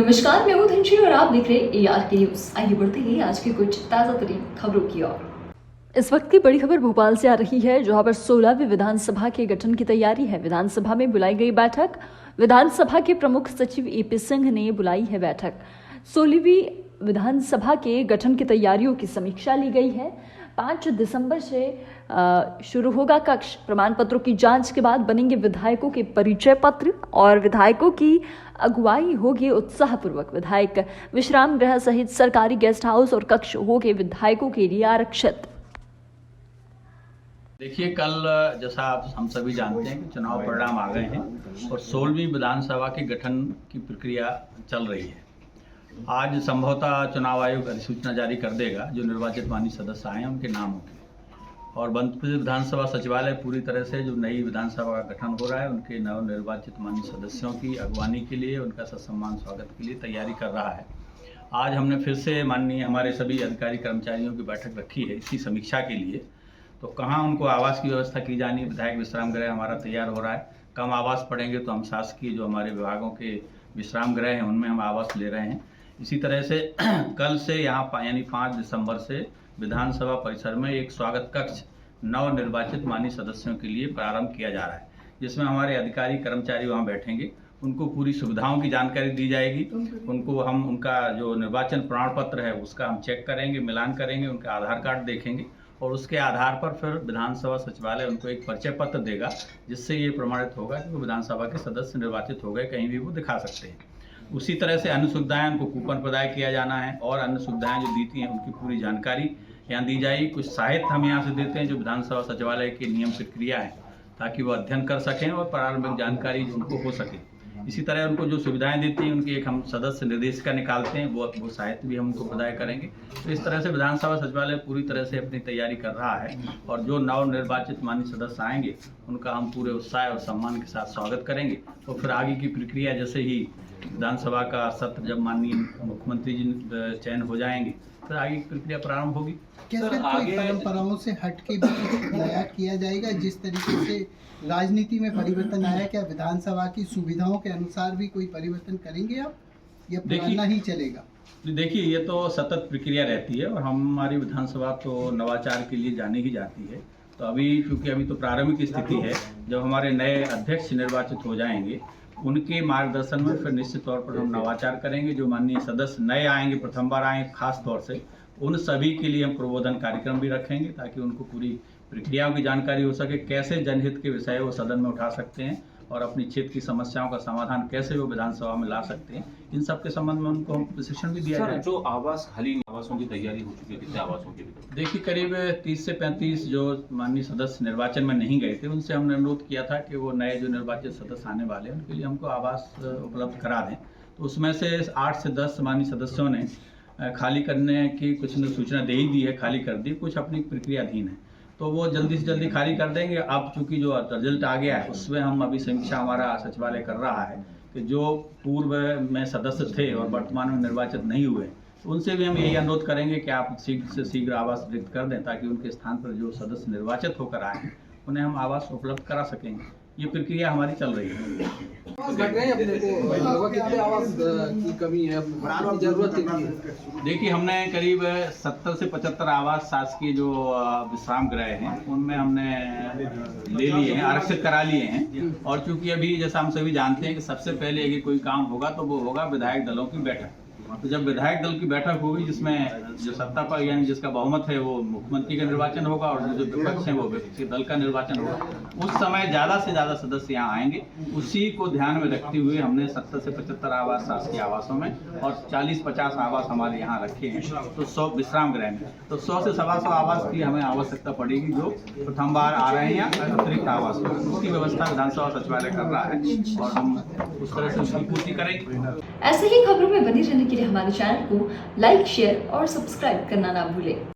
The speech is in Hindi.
नमस्कार, मैं हूं धनश्री और आप देख रहे हैं ARK न्यूज। आइए बढ़ते हैं आज की कुछ ताजा तरीन खबरों की ओर। इस वक्त की बड़ी खबर भोपाल से आ रही है, जहां पर 16वीं विधानसभा के गठन की तैयारी है। विधानसभा में बुलाई गई बैठक। विधानसभा के प्रमुख सचिव AP सिंह ने बुलाई है बैठक। 16वीं विधानसभा के गठन की तैयारियों की समीक्षा ली गई है। 5 दिसंबर से शुरू होगा कक्ष। प्रमाण पत्रों की जांच के बाद बनेंगे विधायकों के परिचय पत्र और विधायकों की अगुवाई होगी उत्साहपूर्वक। विधायक विश्राम गृह सहित सरकारी गेस्ट हाउस और कक्ष होंगे विधायकों के लिए आरक्षित। देखिए, कल जैसा आप हम सभी जानते हैं कि चुनाव परिणाम आ गए हैं और 16वीं विधानसभा के गठन की प्रक्रिया चल रही है। आज संभवतः चुनाव आयोग अधिसूचना जारी कर देगा जो निर्वाचित माननीय सदस्य आए हैं उनके नामों की, और बनप्रदेश विधानसभा सचिवालय पूरी तरह से जो नई विधानसभा का गठन हो रहा है उनके नव निर्वाचित माननीय सदस्यों की अगवानी के लिए, उनका ससम्मान स्वागत के लिए तैयारी कर रहा है। आज हमने फिर से माननीय हमारे सभी अधिकारी कर्मचारियों की बैठक रखी है इसी समीक्षा के लिए। तो कहाँ उनको आवास की व्यवस्था की जानी है। विधायक विश्राम गृह हमारा तैयार हो रहा है। कम आवास पड़ेंगे तो हम शासकीय जो हमारे विभागों के विश्राम गृह हैं उनमें हम आवास ले रहे हैं। इसी तरह से कल से यहाँ यानी 5 दिसंबर से विधानसभा परिसर में एक स्वागत कक्ष नव निर्वाचित माननीय सदस्यों के लिए प्रारंभ किया जा रहा है, जिसमें हमारे अधिकारी कर्मचारी वहाँ बैठेंगे। उनको पूरी सुविधाओं की जानकारी दी जाएगी। उनको हम उनका जो निर्वाचन प्रमाण पत्र है उसका हम चेक करेंगे, मिलान करेंगे, उनका आधार कार्ड देखेंगे और उसके आधार पर फिर विधानसभा सचिवालय उनको एक परिचय पत्र देगा, जिससे ये प्रमाणित होगा कि वो विधानसभा के सदस्य निर्वाचित हो गए, कहीं भी वो दिखा सकते हैं। उसी तरह से अन्य सुविधाएं उनको कूपन प्रदाय किया जाना है और अन्य सुविधाएं जो दी हैं उनकी पूरी जानकारी यहाँ दी जाएगी। कुछ साहित्य हम यहाँ से देते हैं जो विधानसभा सचिवालय के नियम प्रक्रिया है, ताकि वो अध्ययन कर सकें और प्रारंभिक जानकारी उनको हो सके। इसी तरह उनको जो सुविधाएं देती हैं उनकी एक हम सदस्य निर्देशिका निकालते हैं, वो साहित्य भी हम उनको प्रदाय करेंगे। तो इस तरह से विधानसभा सचिवालय पूरी तरह से अपनी तैयारी कर रहा है और जो नव निर्वाचित माननीय सदस्य आएंगे उनका हम पूरे उत्साह और सम्मान के साथ स्वागत करेंगे। और फिर आगे की प्रक्रिया जैसे ही विधानसभा का सत्र जब माननीय मुख्यमंत्री जी चयन हो जाएंगे फिर आगे की प्रक्रिया प्रारंभ होगी। क्या सर कोई परंपराओं से हट के भी नया किया जाएगा? जिस तरीके से राजनीति में परिवर्तन आया, क्या विधानसभा की सुविधाओं के अनुसार भी कोई परिवर्तन करेंगे आप, या पुराना ही चलेगा? देखिए, ये तो सतत प्रक्रिया रहती है और हमारी विधानसभा तो नवाचार के लिए जानी ही जाती है। तो अभी चूंकि अभी तो प्रारंभिक स्थिति है, जब हमारे नए अध्यक्ष निर्वाचित हो जाएंगे उनके मार्गदर्शन में फिर निश्चित तौर पर हम नवाचार करेंगे। जो माननीय सदस्य नए आएंगे, प्रथम बार आएंगे, खास तौर से उन सभी के लिए हम प्रबोधन कार्यक्रम भी रखेंगे, ताकि उनको पूरी प्रक्रियाओं की जानकारी हो सके, कैसे जनहित के विषय वो सदन में उठा सकते हैं और अपनी क्षेत्र की समस्याओं का समाधान कैसे वो विधानसभा में ला सकते हैं। इन सब के संबंध में उनको प्रशिक्षण भी दिया जाए। जो आवास खाली आवासों की तैयारी हो चुकी है, कितने आवासों की? देखिए, करीब 30 से 35 जो माननीय सदस्य निर्वाचन में नहीं गए थे उनसे हमने अनुरोध किया था कि वो नए जो निर्वाचित सदस्य आने वाले हैं उनके लिए हमको आवास उपलब्ध करा दें। तो उसमें से 8 से 10 माननीय सदस्यों ने खाली करने की कुछ ने सूचना दे ही दी है, खाली कर दी, कुछ अपनी प्रक्रियाधीन है, तो वो जल्दी से जल्दी खाली कर देंगे। अब चूंकि जो रिजल्ट आ गया है उसमें हम अभी समीक्षा हमारा सचिवालय कर रहा है कि जो पूर्व में सदस्य थे और वर्तमान में निर्वाचित नहीं हुए उनसे भी हम यही अनुरोध करेंगे कि आप शीघ्र से शीघ्र आवास रिक्त कर दें, ताकि उनके स्थान पर जो सदस्य निर्वाचित होकर आए हैं उन्हें हम आवास उपलब्ध करा सकेंगे। ये प्रक्रिया हमारी चल रही है। कितने आवास की कमी है, जरूरत है? देखिए, हमने करीब 70 से 75 आवास शासकीय जो विश्राम गृह हैं उनमें हमने ले लिए हैं, आरक्षित करा लिए हैं। और चूंकि अभी जैसा हम सभी जानते हैं कि सबसे पहले यदि कोई काम होगा तो वो होगा विधायक दलों की बैठक। तो जब विधायक दल की बैठक होगी जिसमें जो सत्ता पर यानी जिसका बहुमत है वो मुख्यमंत्री का निर्वाचन होगा और जो विपक्ष है वो विपक्षी दल का निर्वाचन होगा, उस समय ज़्यादा से ज़्यादा सदस्य यहाँ आएंगे। उसी को ध्यान में रखते हुए हमने 70 से 75 आवास शासकीय आवासों में और 40-50 आवास हमारे यहाँ रखे हैं, तो 100 विश्राम गृह में, तो 100 से 125 आवास की हमें आवश्यकता पड़ेगी जो प्रथम बार आ रहे हैं या अतिरिक्त आवास। उसकी व्यवस्था विधानसभा सचिवालय कर रहा है और हम उस तरह से उसकी पूर्ति करेंगे। ऐसे ही खबरों में बनी रहने के लिए हमारे चैनल को लाइक, शेयर और सब्सक्राइब करना ना भूलें।